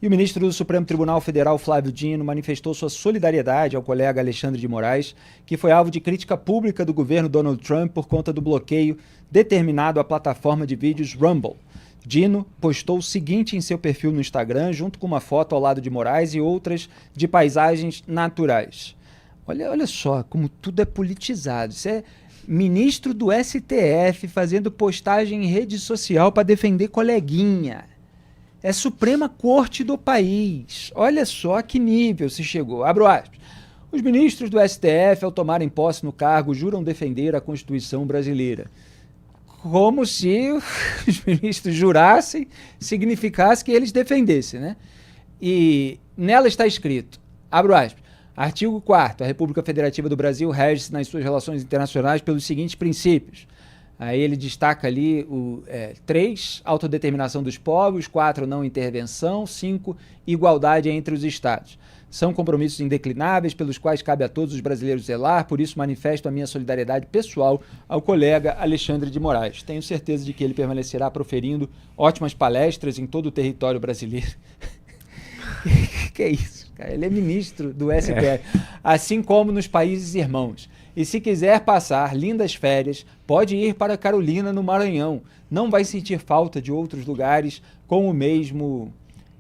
E o ministro do Supremo Tribunal Federal, Flávio Dino, manifestou sua solidariedade ao colega Alexandre de Moraes, que foi alvo de crítica pública do governo Donald Trump por conta do bloqueio determinado à plataforma de vídeos Rumble. Dino postou o seguinte em seu perfil no Instagram, junto com uma foto ao lado de Moraes e outras de paisagens naturais. Olha só como tudo é politizado. Isso é ministro do STF fazendo postagem em rede social para defender coleguinha. É Suprema Corte do país. Olha só que nível se chegou. Abro aspas. Os ministros do STF, ao tomarem posse no cargo, juram defender a Constituição brasileira. Como se os ministros jurassem, significasse que eles defendessem, né? E nela está escrito, abro aspas, artigo 4º, a República Federativa do Brasil rege-se nas suas relações internacionais pelos seguintes princípios. Aí ele destaca ali o 3, autodeterminação dos povos, 4, não intervenção, 5, igualdade entre os estados. São compromissos indeclináveis pelos quais cabe a todos os brasileiros zelar, por isso manifesto a minha solidariedade pessoal ao colega Alexandre de Moraes. Tenho certeza de que ele permanecerá proferindo ótimas palestras em todo o território brasileiro. Que é isso, cara? Ele é ministro do STF, assim como nos países irmãos. E se quiser passar lindas férias, pode ir para Carolina, no Maranhão. Não vai sentir falta de outros lugares com o mesmo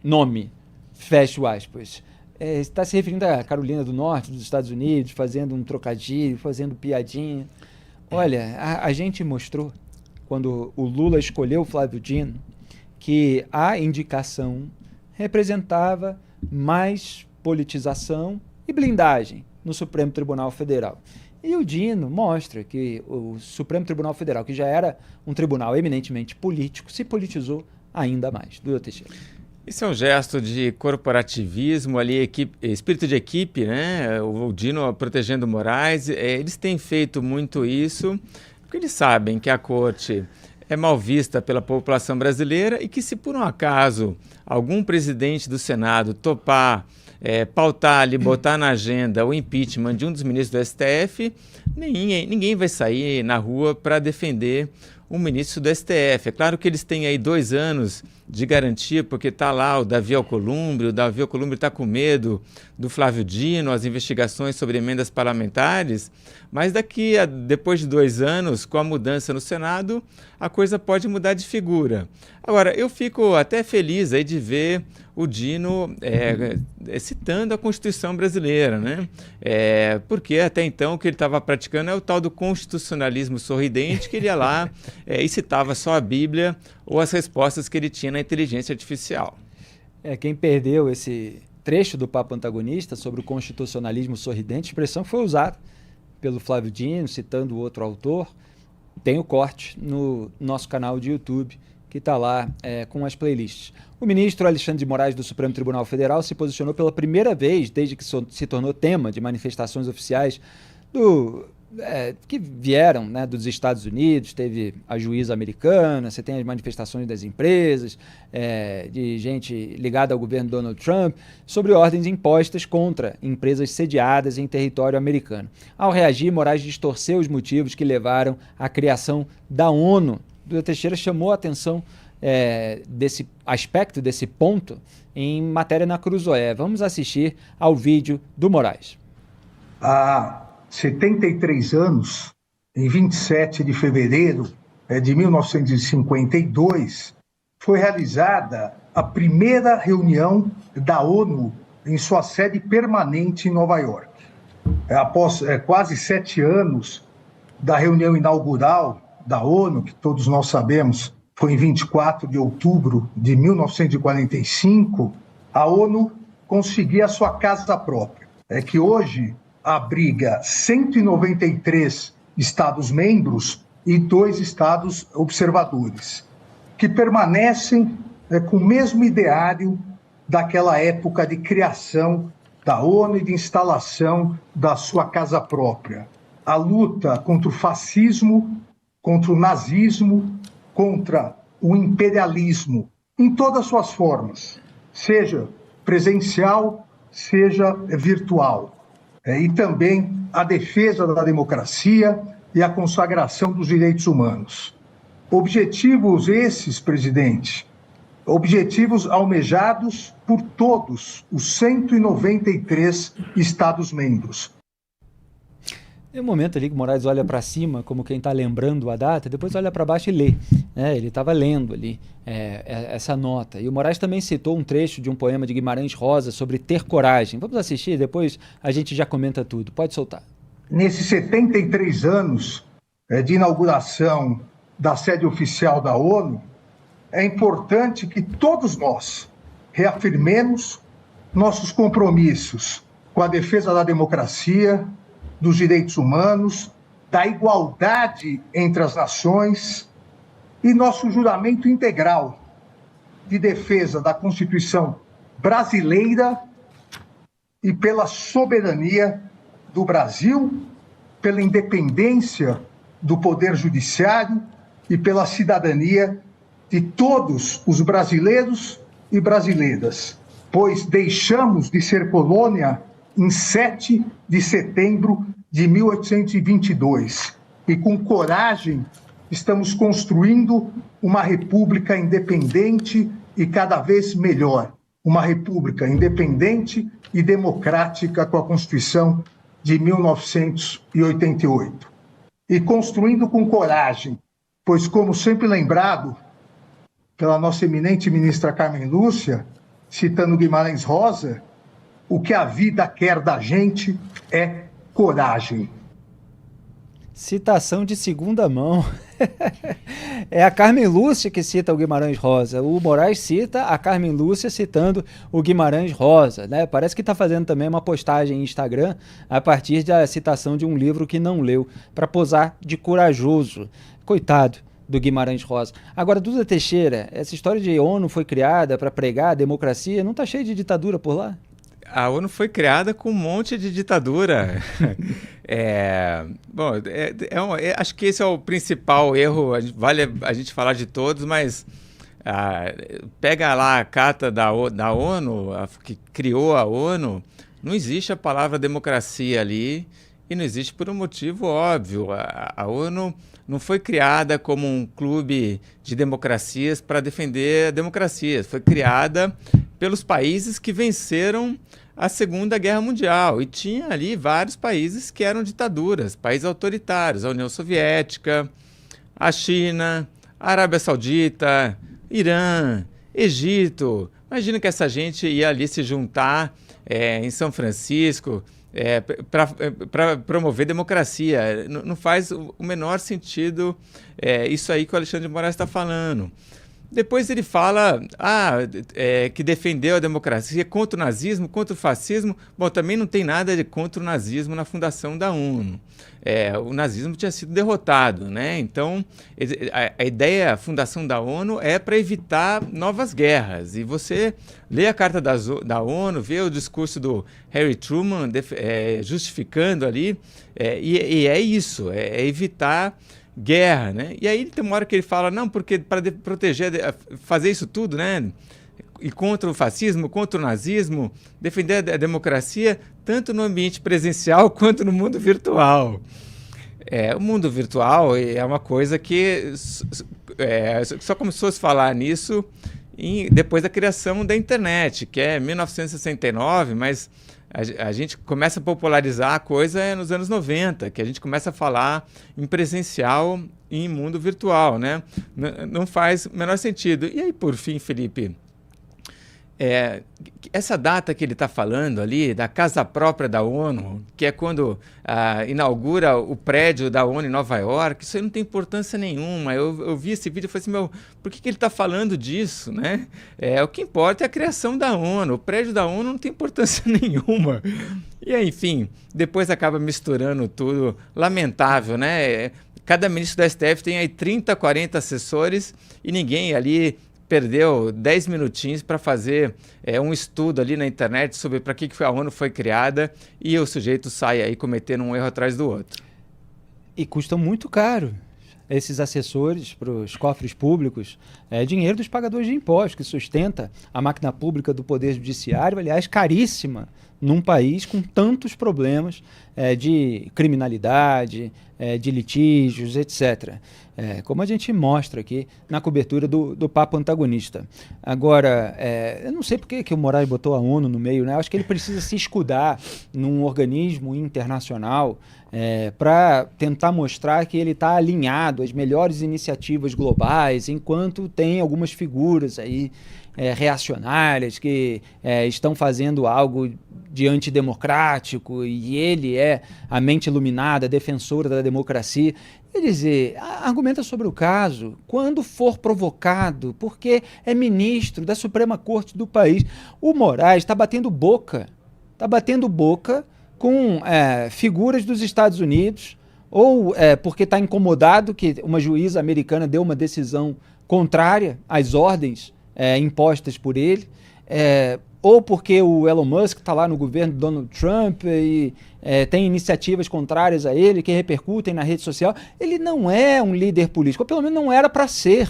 nome. Fecho aspas. Está se referindo à Carolina do Norte, dos Estados Unidos, fazendo um trocadilho, fazendo piadinha. Olha, a gente mostrou, quando o Lula escolheu o Flávio Dino, que a indicação representava mais politização e blindagem no Supremo Tribunal Federal. E o Dino mostra que o Supremo Tribunal Federal, que já era um tribunal eminentemente político, se politizou ainda mais. Duda Teixeira. Isso é um gesto de corporativismo ali, espírito de equipe, né? O Dino protegendo o Moraes. Eles têm feito muito isso porque eles sabem que a corte é mal vista pela população brasileira e que, se por um acaso algum presidente do Senado topar pautar ali, botar na agenda o impeachment de um dos ministros do STF, ninguém vai sair na rua para defender um ministro do STF. É claro que eles têm aí 2 anos de garantia, porque está lá o Davi Alcolumbre está com medo do Flávio Dino, as investigações sobre emendas parlamentares, mas depois de 2 anos, com a mudança no Senado, a coisa pode mudar de figura. Agora, eu fico até feliz aí de ver o Dino citando a Constituição brasileira, né? Porque até então o que ele estava praticando é o tal do constitucionalismo sorridente, que ele ia lá e citava só a Bíblia ou as respostas que ele tinha na inteligência artificial. Quem perdeu esse trecho do papo antagonista sobre o constitucionalismo sorridente, expressão que foi usada pelo Flávio Dino, citando outro autor, tem o corte no nosso canal de YouTube, que está lá com as playlists. O ministro Alexandre de Moraes do Supremo Tribunal Federal se posicionou pela primeira vez desde que se tornou tema de manifestações oficiais que vieram, né, dos Estados Unidos. Teve a juíza americana, você tem as manifestações das empresas, de gente ligada ao governo Donald Trump, sobre ordens impostas contra empresas sediadas em território americano. Ao reagir, Moraes distorceu os motivos que levaram à criação da ONU. Duda Teixeira chamou a atenção desse aspecto, desse ponto, em matéria na Cruzoé. Vamos assistir ao vídeo do Moraes. Há 73 anos, em 27 de fevereiro de 1952, foi realizada a primeira reunião da ONU em sua sede permanente em Nova York. Após quase 7 anos da reunião inaugural da ONU, que todos nós sabemos foi em 24 de outubro de 1945, a ONU conseguia a sua casa própria, que hoje abriga 193 Estados-membros e 2 Estados observadores, que permanecem com o mesmo ideário daquela época de criação da ONU e de instalação da sua casa própria. A luta contra o fascismo, contra o nazismo, contra o imperialismo, em todas as suas formas, seja presencial, seja virtual. E também a defesa da democracia e a consagração dos direitos humanos. Objetivos esses, presidente, objetivos almejados por todos os 193 Estados-membros. Tem um momento ali que o Moraes olha para cima, como quem está lembrando a data, depois olha para baixo e lê. Ele estava lendo ali essa nota. E o Moraes também citou um trecho de um poema de Guimarães Rosa sobre ter coragem. Vamos assistir, depois a gente já comenta tudo. Pode soltar. Nesses 73 anos de inauguração da sede oficial da ONU, é importante que todos nós reafirmemos nossos compromissos com a defesa da democracia, dos direitos humanos, da igualdade entre as nações e nosso juramento integral de defesa da Constituição brasileira e pela soberania do Brasil, pela independência do Poder Judiciário e pela cidadania de todos os brasileiros e brasileiras, pois deixamos de ser colônia em 7 de setembro de 1822 e com coragem estamos construindo uma república independente e cada vez melhor, uma república independente e democrática com a Constituição de 1988. E construindo com coragem, pois como sempre lembrado pela nossa eminente ministra Carmen Lúcia, citando Guimarães Rosa, o que a vida quer da gente é coragem. Citação de segunda mão. É a Carmen Lúcia que cita o Guimarães Rosa. O Moraes cita a Carmen Lúcia citando o Guimarães Rosa, né? Parece que está fazendo também uma postagem em Instagram a partir da citação de um livro que não leu, para posar de corajoso. Coitado do Guimarães Rosa. Agora, Duda Teixeira, essa história de ONU foi criada para pregar a democracia, não está cheio de ditadura por lá? A ONU foi criada com um monte de ditadura. Acho que esse é o principal erro. Vale a gente falar de todos, mas pega lá a carta da ONU, que criou a ONU, não existe a palavra democracia ali, e não existe por um motivo óbvio. A ONU não foi criada como um clube de democracias para defender a democracia. Foi criada pelos países que venceram a Segunda Guerra Mundial. E tinha ali vários países que eram ditaduras, países autoritários, a União Soviética, a China, a Arábia Saudita, Irã, Egito. Imagina que essa gente ia ali se juntar em São Francisco para promover democracia. Não faz o menor sentido isso aí que o Alexandre de Moraes está falando. Depois ele fala que defendeu a democracia contra o nazismo, contra o fascismo. Bom, também não tem nada de contra o nazismo na fundação da ONU. O nazismo tinha sido derrotado, né? Então, a ideia, a fundação da ONU é para evitar novas guerras. E você lê a carta da ONU, vê o discurso do Harry Truman justificando ali, e é isso, é evitar guerra, né? E aí tem uma hora que ele fala, não, porque para proteger, fazer isso tudo, né? E contra o fascismo, contra o nazismo, defender a democracia, tanto no ambiente presencial quanto no mundo virtual. O mundo virtual é uma coisa que só começou a se falar nisso depois da criação da internet, que é 1969, mas a gente começa a popularizar a coisa nos anos 90, que a gente começa a falar em presencial e em mundo virtual, né? Não faz o menor sentido. E aí, por fim, Felipe, essa data que ele está falando ali, da casa própria da ONU, que é quando inaugura o prédio da ONU em Nova York, isso aí não tem importância nenhuma. Eu vi esse vídeo e falei assim, por que ele está falando disso, né? O que importa é a criação da ONU, o prédio da ONU não tem importância nenhuma. E aí, enfim, depois acaba misturando tudo, lamentável, né? Cada ministro da STF tem aí 30, 40 assessores e ninguém ali perdeu 10 minutinhos para fazer um estudo ali na internet sobre para que a ONU foi criada, e o sujeito sai aí cometendo um erro atrás do outro. E custam muito caro esses assessores para os cofres públicos. É dinheiro dos pagadores de impostos que sustenta a máquina pública do Poder Judiciário, aliás, caríssima num país com tantos problemas de criminalidade, de litígios, etc. Como a gente mostra aqui na cobertura do Papo Antagonista. Agora, eu não sei por que o Moraes botou a ONU no meio, né? Eu acho que ele precisa se escudar num organismo internacional para tentar mostrar que ele está alinhado às melhores iniciativas globais, enquanto tem algumas figuras aí reacionárias que estão fazendo algo de antidemocrático e ele é a mente iluminada, defensora da democracia. Quer dizer, argumenta sobre o caso quando for provocado, porque é ministro da Suprema Corte do país. O Moraes está batendo boca com figuras dos Estados Unidos, ou porque está incomodado que uma juíza americana deu uma decisão contrária às ordens impostas por ele, ou porque o Elon Musk está lá no governo do Donald Trump e tem iniciativas contrárias a ele que repercutem na rede social. Ele não é um líder político, ou pelo menos não era para ser.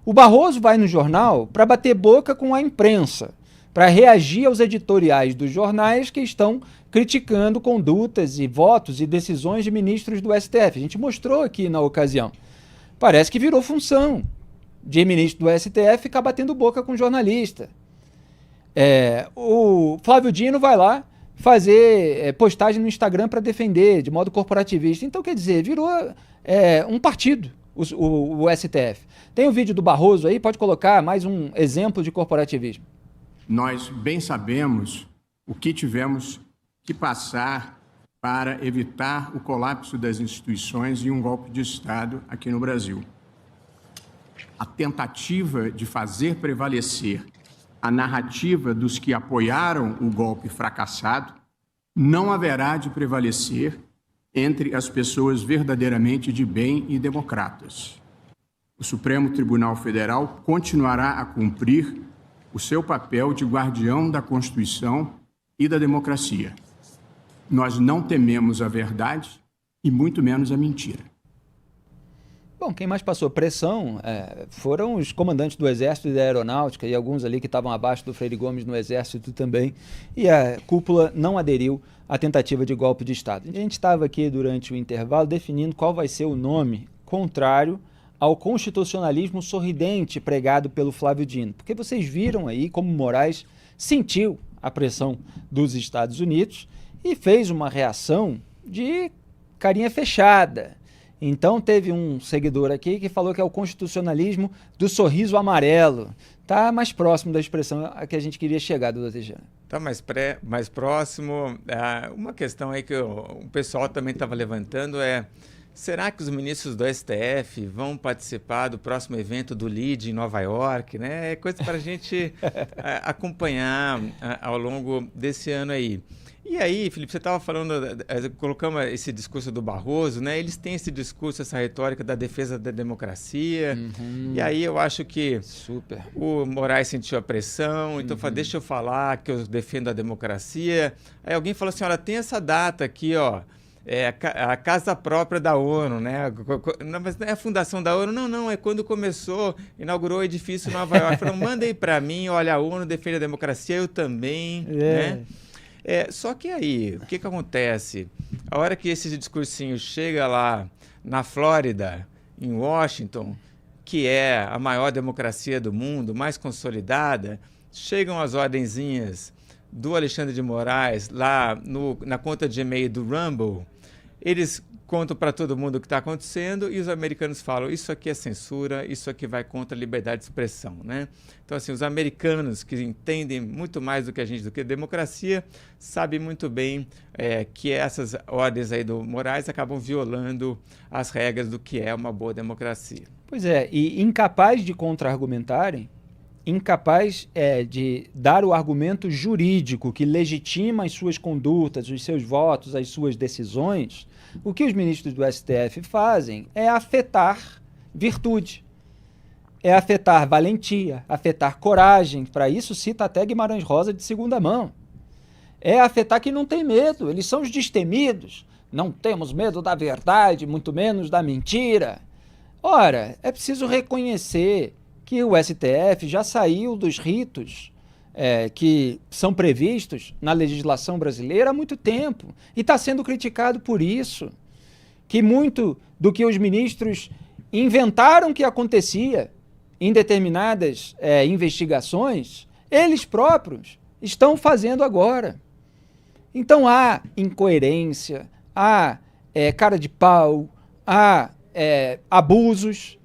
O Barroso vai no jornal para bater boca com a imprensa, para reagir aos editoriais dos jornais que estão criticando condutas e votos e decisões de ministros do STF. A gente mostrou aqui na ocasião. Parece que virou função de ministro do STF ficar batendo boca com jornalista. O Flávio Dino vai lá fazer postagem no Instagram para defender de modo corporativista. Então, quer dizer, virou um partido o STF. Tem o vídeo do Barroso aí, pode colocar mais um exemplo de corporativismo. Nós bem sabemos o que tivemos que passar para evitar o colapso das instituições e um golpe de Estado aqui no Brasil. A tentativa de fazer prevalecer a narrativa dos que apoiaram o golpe fracassado não haverá de prevalecer entre as pessoas verdadeiramente de bem e democratas. O Supremo Tribunal Federal continuará a cumprir o seu papel de guardião da Constituição e da democracia. Nós não tememos a verdade e muito menos a mentira. Bom, quem mais passou pressão foram os comandantes do Exército e da Aeronáutica e alguns ali que estavam abaixo do Freire Gomes no Exército também, e a cúpula não aderiu à tentativa de golpe de Estado. A gente estava aqui durante o intervalo definindo qual vai ser o nome contrário ao constitucionalismo sorridente pregado pelo Flávio Dino, porque vocês viram aí como Moraes sentiu a pressão dos Estados Unidos e fez uma reação de carinha fechada. Então teve um seguidor aqui que falou que é o constitucionalismo do sorriso amarelo. Está mais próximo da expressão a que a gente queria chegar, doutor Tejano. Está mais próximo. Uma questão aí que o pessoal também estava levantando será que os ministros do STF vão participar do próximo evento do LEAD em Nova York? Né? É coisa para a gente acompanhar ao longo desse ano aí. E aí, Felipe, você estava falando, colocamos esse discurso do Barroso, né? Eles têm esse discurso, essa retórica da defesa da democracia. Uhum. E aí eu acho que o Moraes sentiu a pressão, então falou, deixa eu falar que eu defendo a democracia. Aí alguém falou assim, olha, tem essa data aqui, ó, a casa própria da ONU, né? Não, mas não é a fundação da ONU, não, é quando começou, inaugurou o edifício em Nova York. Falaram, manda aí para mim, olha, a ONU defende a democracia, eu também, né? Só que aí, o que acontece? A hora que esse discursinho chega lá na Flórida, em Washington, que é a maior democracia do mundo, mais consolidada, chegam as ordenzinhas do Alexandre de Moraes lá na conta de e-mail do Rumble, eles contam para todo mundo o que está acontecendo e os americanos falam, isso aqui é censura, isso aqui vai contra a liberdade de expressão, né? Então, assim, os americanos que entendem muito mais do que a gente, do que a democracia, sabem muito bem que essas ordens aí do Moraes acabam violando as regras do que é uma boa democracia. Pois é, e incapaz de contra-argumentarem, incapaz de dar o argumento jurídico que legitima as suas condutas, os seus votos, as suas decisões, o que os ministros do STF fazem é afetar virtude, é afetar valentia, afetar coragem. Para isso cita até Guimarães Rosa de segunda mão. É afetar quem não tem medo, eles são os destemidos. Não temos medo da verdade, muito menos da mentira. Ora, é preciso reconhecer que o STF já saiu dos ritos que são previstos na legislação brasileira há muito tempo e está sendo criticado por isso, que muito do que os ministros inventaram que acontecia em determinadas investigações, eles próprios estão fazendo agora. Então há incoerência, há cara de pau, há abusos,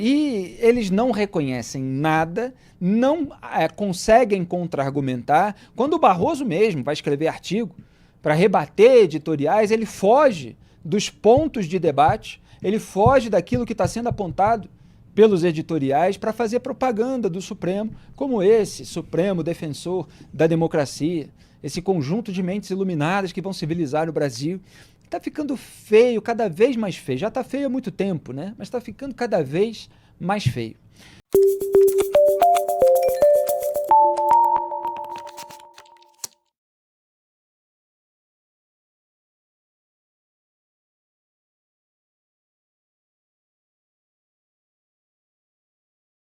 e eles não reconhecem nada, não conseguem contra-argumentar. Quando o Barroso mesmo vai escrever artigo para rebater editoriais, ele foge dos pontos de debate, ele foge daquilo que está sendo apontado pelos editoriais para fazer propaganda do Supremo, como esse Supremo defensor da democracia, esse conjunto de mentes iluminadas que vão civilizar o Brasil. Está ficando feio, cada vez mais feio. Já está feio há muito tempo, né? Mas está ficando cada vez mais feio.